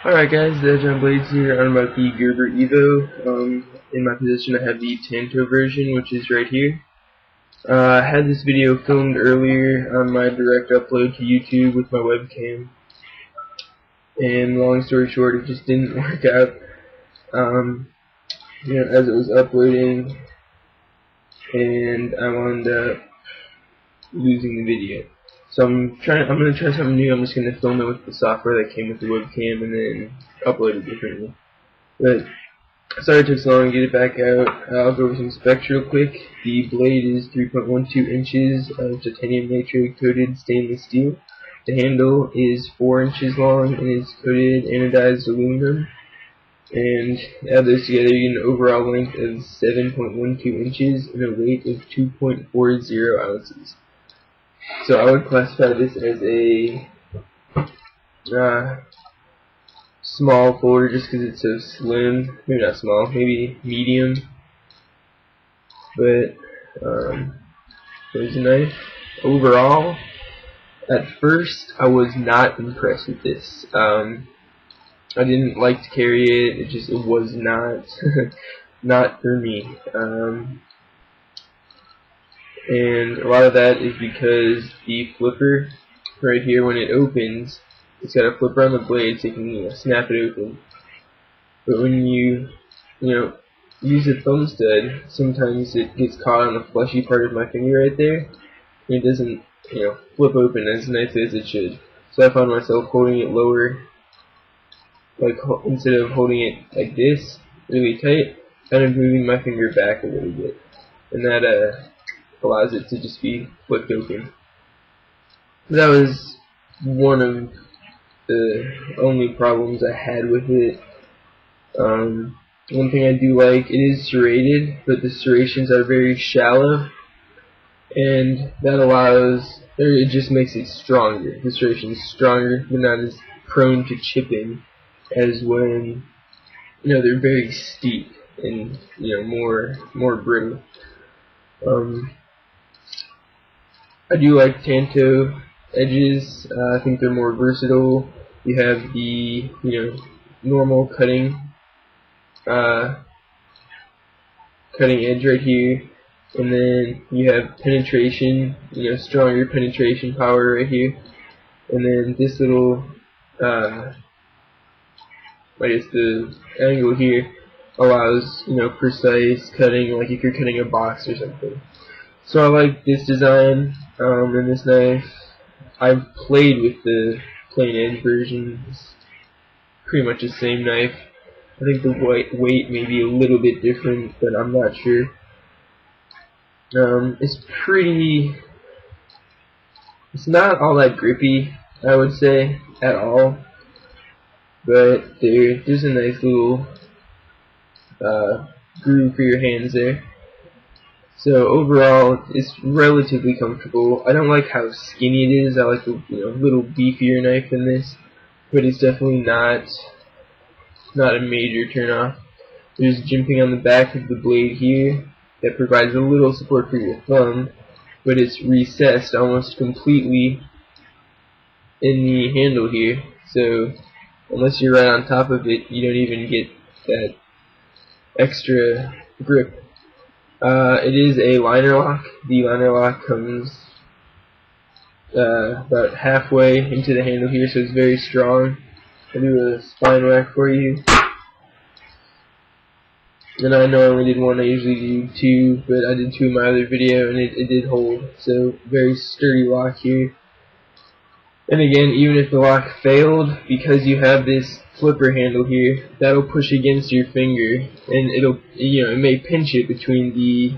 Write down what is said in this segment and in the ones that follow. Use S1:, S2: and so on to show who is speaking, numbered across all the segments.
S1: Alright guys, TheEdgeOnBlades here. I'm about the Gerber EVO. In my possession I have the Tanto version, which is right here. I had this video filmed earlier on my direct upload to YouTube with my webcam. And long story short, it just didn't work out. As it was uploading, and I wound up losing the video. So I'm gonna try something new. I'm just gonna film it with the software that came with the webcam and then upload it differently. But sorry it took so long to get it back out. I'll go over some specs real quick. The blade is 3.12 inches of titanium nitride coated stainless steel. The handle is 4 inches long and is coated anodized aluminum. And add those together, you get an overall length of 7.12 inches and a weight of 2.40 ounces. So I would classify this as a small folder just because it's so slim. Maybe not small, maybe medium. But there's a knife. Overall, at first I was not impressed with this. I didn't like to carry it. It was not not for me. And a lot of that is because the flipper right here, when it opens, it's got a flipper on the blade so you can snap it open. But when you use a thumb stud, sometimes it gets caught on the fleshy part of my finger right there, and it doesn't flip open as nicely as it should. So I found myself holding it lower, like instead of holding it like this really tight, kind of moving my finger back a little bit, and that allows it to just be flipped open. That was one of the only problems I had with it. One thing I do like, it is serrated, but the serrations are very shallow, and that it just makes it stronger. The serration is stronger, but not as prone to chipping as when they're very steep and more brittle. I do like Tanto edges. I think they're more versatile. You have the normal cutting edge right here, and then you have penetration, stronger penetration power right here, and then this little I guess the angle here allows precise cutting, like if you're cutting a box or something. So I like this design and this knife. I've played with the plain edge version. It's pretty much the same knife. I think the weight may be a little bit different, but I'm not sure. It's not all that grippy, I would say, at all. But there's a nice little groove for your hands there. So overall, it's relatively comfortable. I don't like how skinny it is. I like a little beefier knife than this, but it's definitely not a major turnoff. There's jimping on the back of the blade here that provides a little support for your thumb, but it's recessed almost completely in the handle here. So unless you're right on top of it, you don't even get that extra grip. It is a liner lock. The liner lock comes about halfway into the handle here, so it's very strong. I'll do a spine whack for you. And I know I only did one, I usually do two, but I did two in my other video and it did hold. So very sturdy lock here. And again, even if the lock failed, because you have this flipper handle here, that'll push against your finger, and it may pinch it between the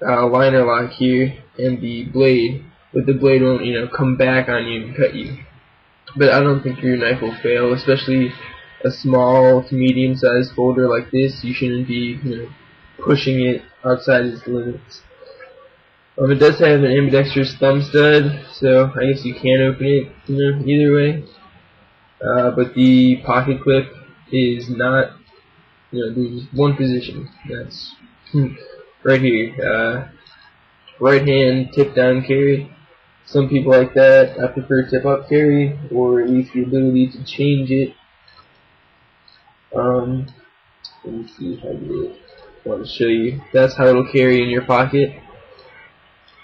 S1: liner lock here and the blade, but the blade won't come back on you and cut you. But I don't think your knife will fail, especially a small to medium sized folder like this. You shouldn't be pushing it outside its limits. It does have an ambidextrous thumb stud, so I guess you can open it either way. But the pocket clip is not, there's one position. That's right here. Right hand tip down carry. Some people like that. I prefer tip up carry, or at least the ability to change it Let me see if I want to show you. That's how it'll carry in your pocket.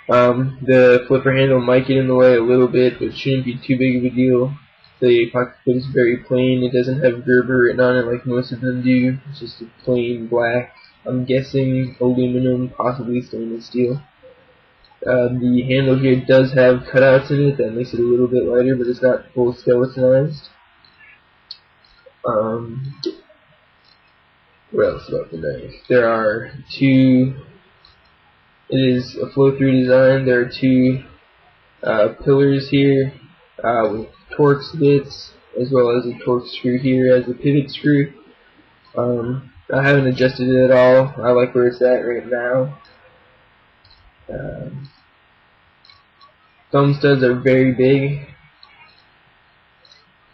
S1: The flipper handle might get in the way a little bit, but it shouldn't be too big of a deal. The pocket clip is very plain. It doesn't have Gerber written on it like most of them do. It's just a plain black, I'm guessing aluminum, possibly stainless steel. The handle here does have cutouts in it that makes it a little bit lighter, but it's not full skeletonized. What else about the knife? There are two. It is a flow-through design. There are two pillars here with Torx bits, as well as a Torx screw here as a pivot screw. I haven't adjusted it at all. I like where it's at right now. Thumb studs are very big.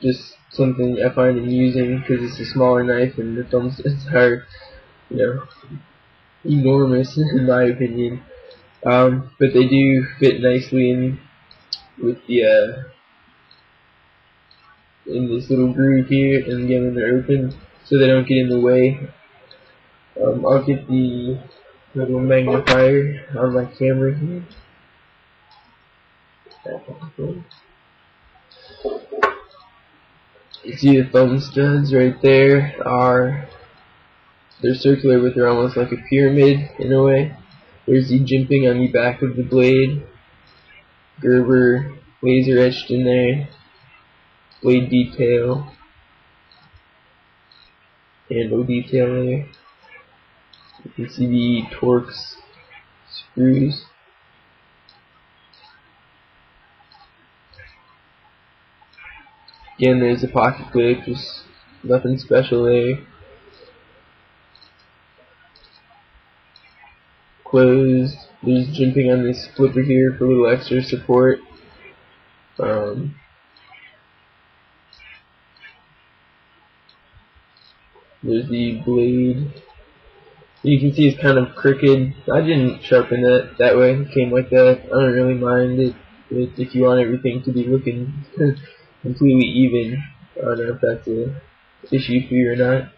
S1: Just something I find amusing because it's a smaller knife, and the thumb studs are, enormous in my opinion. But they do fit nicely in with the in this little groove here, and again when they're open, so they don't get in the way. I'll get the little magnifier on my camera here. You see the thumb studs right there they're circular, but they're almost like a pyramid in a way. There's the jimping on the back of the blade, Gerber laser etched in there, blade detail, handle detail there. You can see the Torx screws. Again, there's a pocket clip, just nothing special there. Closed. There's jimping on this flipper here for a little extra support. There's the blade. You can see it's kind of crooked. I didn't sharpen that way. It came like that. I don't really mind it if you want everything to be looking completely even. I don't know if that's an issue for you or not.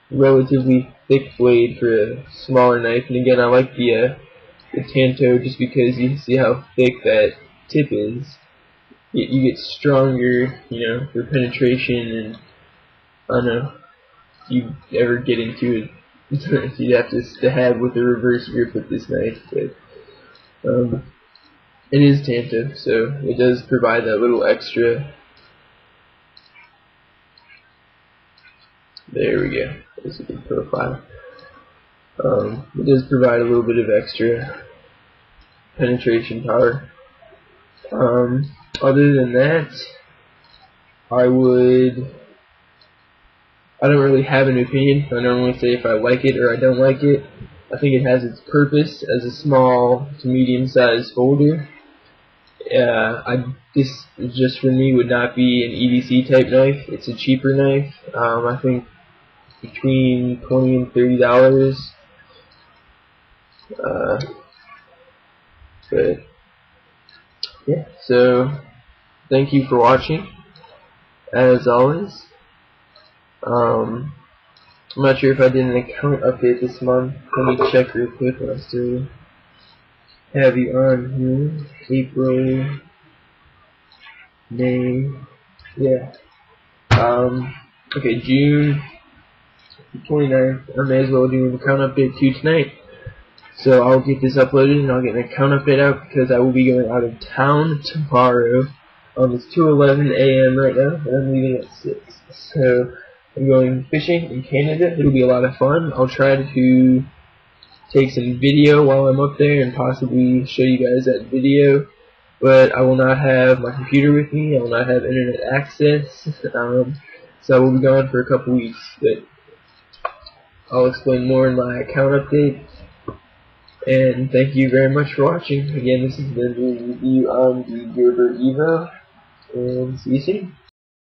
S1: Relatively thick blade for a smaller knife, and again I like the tanto just because you see how thick that tip is. You get stronger, for penetration, and I don't know if you ever get into it. You'd have to stab with a reverse grip with this knife, but it is tanto, so it does provide that little extra. There we go. There's a good profile. It does provide a little bit of extra penetration power. Other than that, I don't really have an opinion. I normally say if I like it or I don't like it. I think it has its purpose as a small to medium sized folder. This just for me would not be an EDC type knife. It's a cheaper knife. I think between $20 and $30. But yeah, so thank you for watching. As always, I'm not sure if I did an account update this month. Let me check real quick while I still have you on here. April, May, yeah. Okay, June 29th. I may as well do an account update too tonight. So I'll get this uploaded and I'll get an account update out because I will be going out of town tomorrow. It's 2:11 a.m. right now, and I'm leaving at 6. So I'm going fishing in Canada. It'll be a lot of fun. I'll try to take some video while I'm up there and possibly show you guys that video. But I will not have my computer with me. I will not have internet access. So I will be gone for a couple weeks. But I'll explain more in my account update. And thank you very much for watching. Again, this has been the review on the Gerber EVO. And see you soon.